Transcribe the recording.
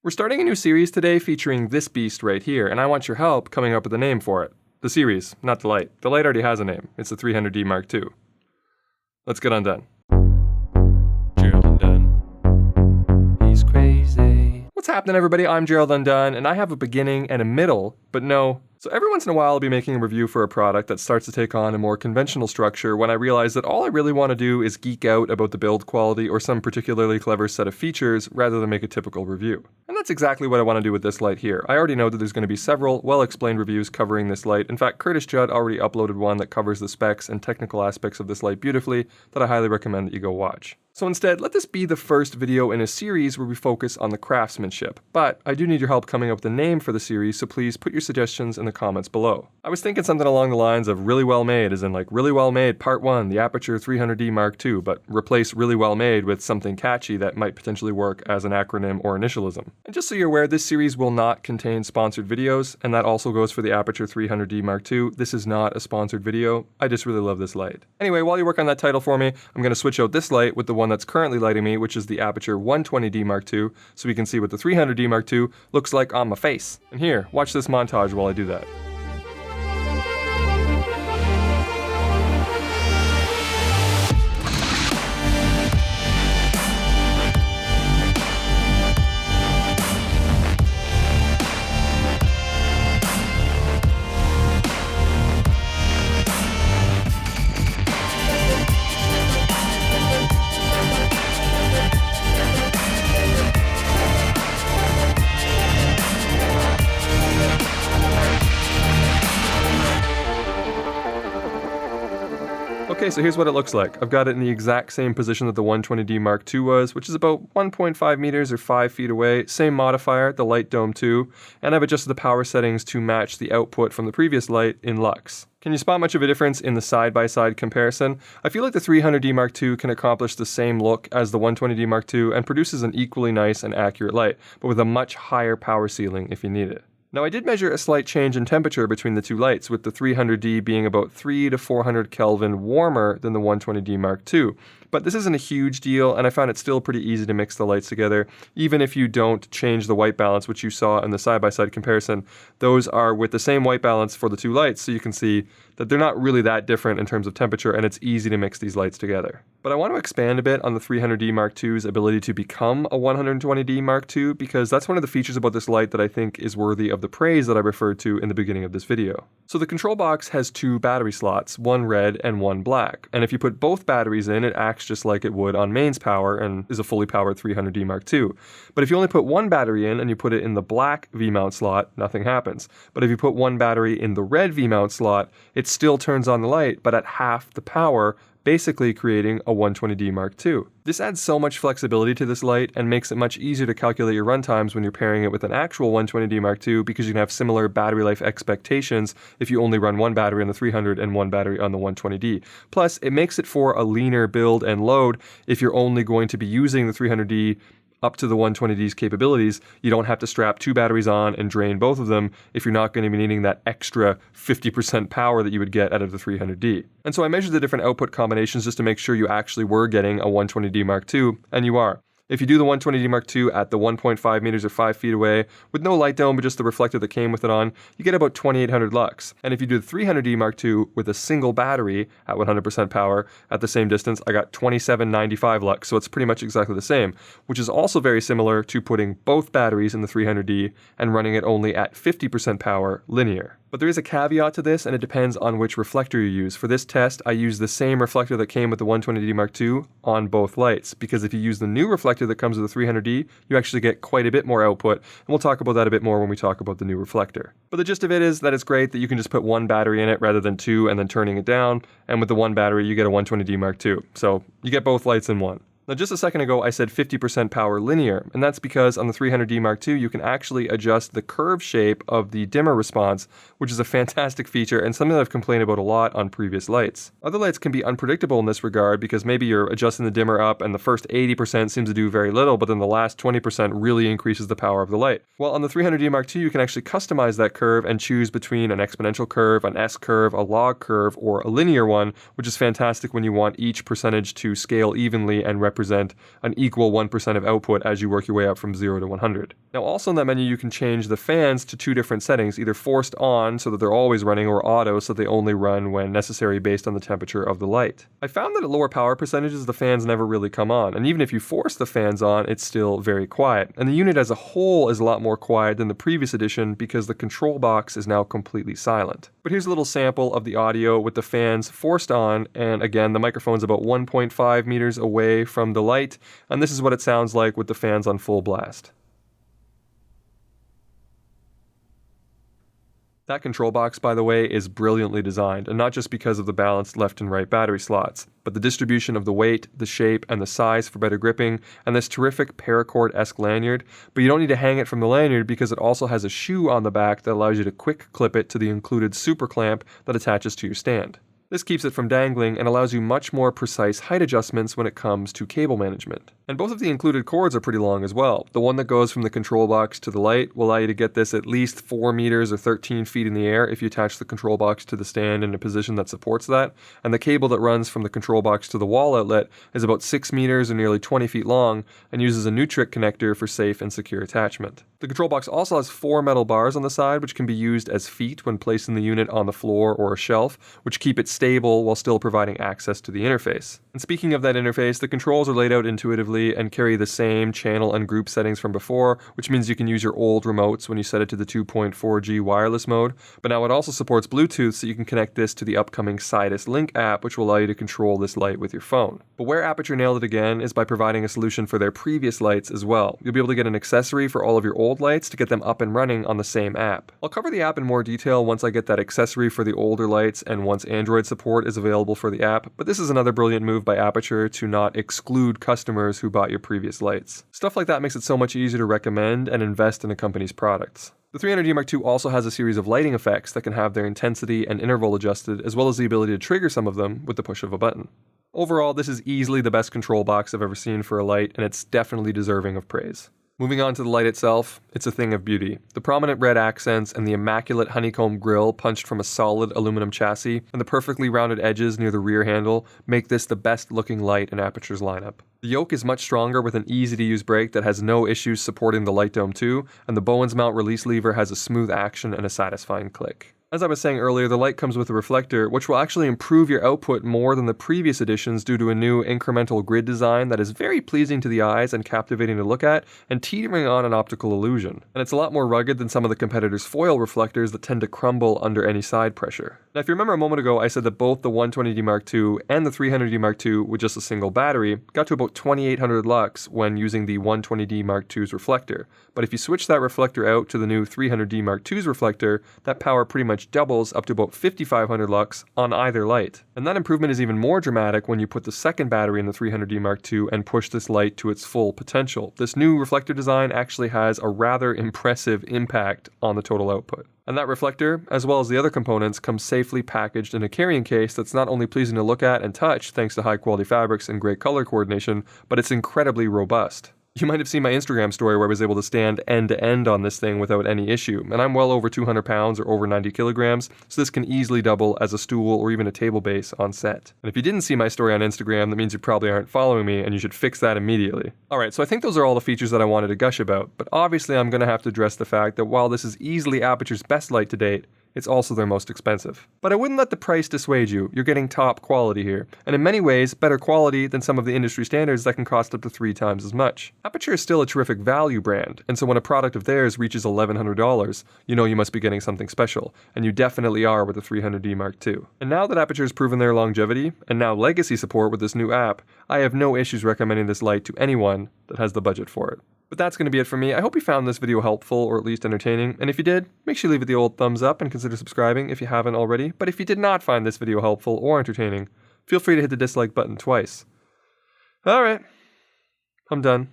We're starting a new series today featuring this beast right here, and I want your help coming up with a name for it. The series, not the light. The light already has a name. It's the 300D Mark II. Let's get undone. Gerald Undone. He's crazy. What's happening, everybody? I'm Gerald Undone, and I have a beginning and a middle, but no. So every once in a while I'll be making a review for a product that starts to take on a more conventional structure when I realize that all I really want to do is geek out about the build quality or some particularly clever set of features rather than make a typical review. And that's exactly what I want to do with this light here. I already know that there's going to be several well-explained reviews covering this light. In fact, Curtis Judd already uploaded one that covers the specs and technical aspects of this light beautifully that I highly recommend that you go watch. So instead, let this be the first video in a series where we focus on the craftsmanship. But I do need your help coming up with a name for the series, so please put your suggestions in the comments below. I was thinking something along the lines of really well made, as in like really well made part 1, the Aputure 300d Mark II, but replace really well made with something catchy that might potentially work as an acronym or initialism. And just so you're aware, this series will not contain sponsored videos, and that also goes for the Aputure 300d Mark II. This is not a sponsored video. I just really love this light. Anyway, while you work on that title for me, I'm going to switch out this light with the one that's currently lighting me, which is the Aputure 120d Mark II, so we can see what the 300d Mark II looks like on my face. And here, watch this montage while I do that. Okay, so here's what it looks like. I've got it in the exact same position that the 120D Mark II was, which is about 1.5 meters or 5 feet away. Same modifier, the light dome 2, and I've adjusted the power settings to match the output from the previous light in lux. Can you spot much of a difference in the side-by-side comparison? I feel like the 300D Mark II can accomplish the same look as the 120D Mark II and produces an equally nice and accurate light, but with a much higher power ceiling if you need it. Now I did measure a slight change in temperature between the two lights, with the 300D being about 300 to 400 Kelvin warmer than the 120D Mark II. But this isn't a huge deal, and I found it still pretty easy to mix the lights together, even if you don't change the white balance, which you saw in the side-by-side comparison. Those are with the same white balance for the two lights, so you can see that they're not really that different in terms of temperature, and it's easy to mix these lights together. But I want to expand a bit on the 300D Mark II's ability to become a 120D Mark II, because that's one of the features about this light that I think is worthy of the praise that I referred to in the beginning of this video. So the control box has two battery slots, one red and one black, and if you put both batteries in, it acts just like it would on mains power and is a fully powered 300D Mark II. But if you only put one battery in and you put it in the black V-mount slot, nothing happens. But if you put one battery in the red V-mount slot, it still turns on the light, but at half the power, basically creating a 120D Mark II. This adds so much flexibility to this light and makes it much easier to calculate your runtimes when you're pairing it with an actual 120D Mark II, because you can have similar battery life expectations if you only run one battery on the 300 and one battery on the 120D. Plus, it makes it for a leaner build and load if you're only going to be using the 300D up to the 120D's capabilities. You don't have to strap two batteries on and drain both of them if you're not going to be needing that extra 50% power that you would get out of the 300D. And so I measured the different output combinations just to make sure you actually were getting a 120D Mark II, and you are. If you do the 120D Mark II at the 1.5 meters or 5 feet away, with no light dome but just the reflector that came with it on, you get about 2800 lux. And if you do the 300D Mark II with a single battery at 100% power at the same distance, I got 2795 lux, so it's pretty much exactly the same, which is also very similar to putting both batteries in the 300D and running it only at 50% power linear. But there is a caveat to this, and it depends on which reflector you use. For this test, I used the same reflector that came with the 120D Mark II on both lights, because if you use the new reflector that comes with the 300D, you actually get quite a bit more output, and we'll talk about that a bit more when we talk about the new reflector. But the gist of it is that it's great that you can just put one battery in it rather than two and then turning it down, and with the one battery you get a 120D Mark II. So you get both lights in one. Now just a second ago I said 50% power linear, and that's because on the 300D Mark II you can actually adjust the curve shape of the dimmer response, which is a fantastic feature and something that I've complained about a lot on previous lights. Other lights can be unpredictable in this regard because maybe you're adjusting the dimmer up and the first 80% seems to do very little, but then the last 20% really increases the power of the light. Well, on the 300D Mark II you can actually customize that curve and choose between an exponential curve, an S curve, a log curve, or a linear one, which is fantastic when you want each percentage to scale evenly and represent represent an equal 1% of output as you work your way up from 0 to 100. Now also in that menu you can change the fans to 2 different settings, either forced on so that they're always running, or auto so they only run when necessary based on the temperature of the light. I found that at lower power percentages the fans never really come on, and even if you force the fans on it's still very quiet. And the unit as a whole is a lot more quiet than the previous edition because the control box is now completely silent. But here's a little sample of the audio with the fans forced on, and again the microphone's about 1.5 meters away from the light, and this is what it sounds like with the fans on full blast. That control box, by the way, is brilliantly designed, and not just because of the balanced left and right battery slots, but the distribution of the weight, the shape, and the size for better gripping, and this terrific paracord-esque lanyard. But you don't need to hang it from the lanyard because it also has a shoe on the back that allows you to quick clip it to the included super clamp that attaches to your stand. This keeps it from dangling and allows you much more precise height adjustments when it comes to cable management. And both of the included cords are pretty long as well. The one that goes from the control box to the light will allow you to get this at least 4 meters or 13 feet in the air if you attach the control box to the stand in a position that supports that. And the cable that runs from the control box to the wall outlet is about 6 meters or nearly 20 feet long and uses a Nutric connector for safe and secure attachment. The control box also has 4 metal bars on the side which can be used as feet when placing the unit on the floor or a shelf, which keep it stable while still providing access to the interface. And speaking of that interface, the controls are laid out intuitively and carry the same channel and group settings from before, which means you can use your old remotes when you set it to the 2.4G wireless mode. But now it also supports Bluetooth, so you can connect this to the upcoming Sidus Link app, which will allow you to control this light with your phone. But where Aputure nailed it again is by providing a solution for their previous lights as well. You'll be able to get an accessory for all of your old lights to get them up and running on the same app. I'll cover the app in more detail once I get that accessory for the older lights and once Android support is available for the app, but this is another brilliant move by Aputure to not exclude customers who bought your previous lights. Stuff like that makes it so much easier to recommend and invest in a company's products. The 300D Mark II also has a series of lighting effects that can have their intensity and interval adjusted, as well as the ability to trigger some of them with the push of a button. Overall, this is easily the best control box I've ever seen for a light, and it's definitely deserving of praise. Moving on to the light itself, it's a thing of beauty. The prominent red accents and the immaculate honeycomb grille punched from a solid aluminum chassis and the perfectly rounded edges near the rear handle make this the best looking light in Aputure's lineup. The yoke is much stronger with an easy to use brake that has no issues supporting the light dome too, and the Bowens mount release lever has a smooth action and a satisfying click. As I was saying earlier, the light comes with a reflector, which will actually improve your output more than the previous editions due to a new incremental grid design that is very pleasing to the eyes and captivating to look at, and teetering on an optical illusion. And it's a lot more rugged than some of the competitors' foil reflectors that tend to crumble under any side pressure. Now if you remember a moment ago, I said that both the 120D Mark II and the 300D Mark II with just a single battery got to about 2800 lux when using the 120D Mark II's reflector. But if you switch that reflector out to the new 300D Mark II's reflector, that power pretty much doubles up to about 5500 lux on either light. And that improvement is even more dramatic when you put the second battery in the 300D Mark II and push this light to its full potential. This new reflector design actually has a rather impressive impact on the total output. And that reflector, as well as the other components, comes safely packaged in a carrying case that's not only pleasing to look at and touch thanks to high quality fabrics and great color coordination, but it's incredibly robust. You might have seen my Instagram story where I was able to stand end to end on this thing without any issue, and I'm well over 200 pounds or over 90 kilograms, so this can easily double as a stool or even a table base on set. And if you didn't see my story on Instagram, that means you probably aren't following me, and you should fix that immediately. Alright, so I think those are all the features that I wanted to gush about, but obviously I'm going to have to address the fact that while this is easily Aputure's best light to date, it's also their most expensive. But I wouldn't let the price dissuade you. You're getting top quality here, and in many ways better quality than some of the industry standards that can cost up to 3 times as much. Aputure is still a terrific value brand, and so when a product of theirs reaches $1,100, you know you must be getting something special, and you definitely are with the 300D Mark II. And now that Aputure has proven their longevity, and now legacy support with this new app, I have no issues recommending this light to anyone that has the budget for it. But that's going to be it for me. I hope you found this video helpful or at least entertaining, and if you did, make sure you leave it the old thumbs up and consider subscribing if you haven't already. But if you did not find this video helpful or entertaining, feel free to hit the dislike button twice. Alright, I'm done.